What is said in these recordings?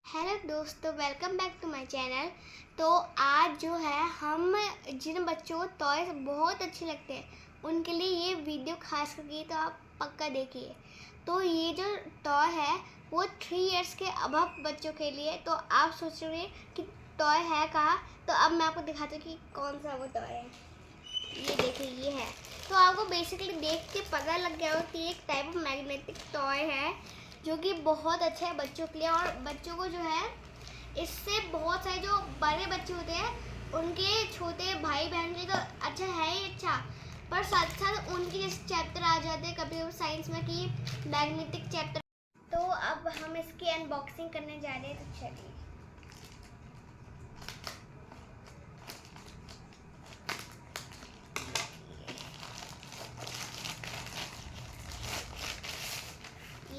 Hello दोस्तों, welcome back to my channel. तो आज जो है हम जिन बच्चों को टॉयज बहुत अच्छे लगते हैं उनके लिए ये वीडियो खास करके तो आप पक्का देखिए। तो ये जो टॉय है वो 3 इयर्स के अबव बच्चों के लिए। तो आप सोच रहे हैं कि टॉय है कहाँ, तो अब मैं आपको दिखाती हूँ कि कौन सा वो टॉय है। ये देखिए, ये है। तो आपको बेसिकली देख के पता लग गया हो कि एक टाइप ऑफ मैग्नेटिक टॉय है जो कि बहुत अच्छा है बच्चों के लिए। और बच्चों को जो है इससे बहुत सारे जो बड़े बच्चे होते हैं उनके छोटे भाई बहन के तो अच्छा है ही अच्छा, पर साथ साथ उनके जैसे चैप्टर आ जाते हैं कभी कभी साइंस में कि मैग्नेटिक चैप्टर। तो अब हम इसकी अनबॉक्सिंग करने जा रहे हैं, तो चलिए।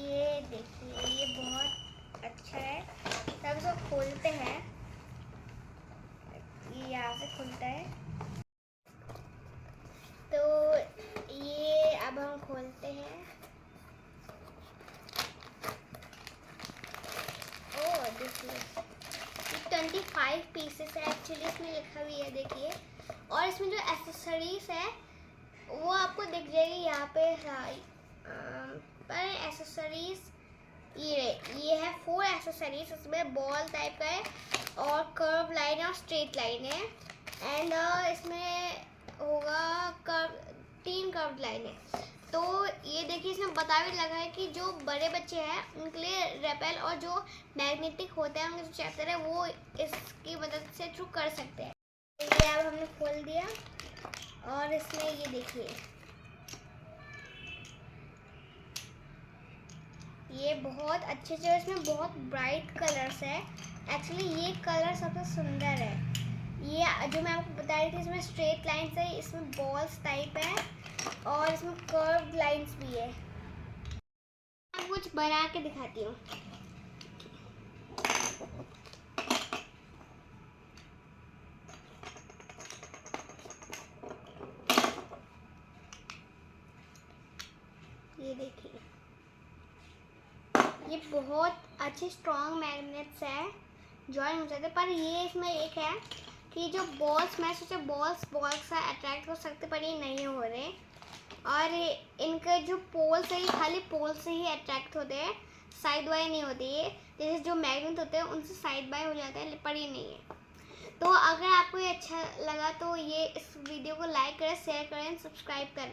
ये देखिए, ये बहुत अच्छा है। तब इसको खोलते हैं, ये यहाँ से खुलता है। तो ये अब हम खोलते हैं। ओह देखिए, 25 पीसेस है एक्चुअली इसमें लिखा हुआ है, देखिए। और इसमें जो एसेसरीज है वो आपको दिख जाएगी यहाँ पे। पर एसेसरीज ये है 4 एसेसरीज। इसमें बॉल टाइप का है और कर्व लाइन है और स्ट्रेट लाइन है। एंड इसमें होगा 3 कर्व लाइन है। तो ये देखिए, इसमें बता भी लगा है कि जो बड़े बच्चे हैं उनके लिए रेपेल और जो मैग्नेटिक होता है उनका जो चैप्टर है वो इसकी मदद से थ्रू कर सकते हैं। ये अब हमने खोल दिया और इसमें ये देखिए, ये बहुत अच्छे से, इसमें बहुत ब्राइट कलर्स है। एक्चुअली ये कलर सबसे सुंदर है। ये जो मैं आपको बता रही थी, इसमें स्ट्रेट लाइन्स है, इसमें बॉल्स टाइप है और इसमें कर्व लाइन्स भी है। मैं कुछ बना के दिखाती हूँ। ये देखिए, ये बहुत अच्छे स्ट्रॉन्ग मैग्नेट्स है, जॉइन हो जाते हैं। पर ये इसमें एक है कि जो बॉल्स, मैं सोचा बॉल्स से अट्रैक्ट हो सकते, पर ये नहीं हो रहे। और इनके जो पोल्स है ये खाली पोल से ही अट्रैक्ट होते हैं, साइड बाय नहीं होते। ये जैसे जो मैग्नेट होते हैं उनसे साइड बाय हो जाते हैं, पर ये नहीं है। तो अगर आपको ये अच्छा लगा तो ये इस वीडियो को लाइक करें, शेयर करें, सब्सक्राइब करें।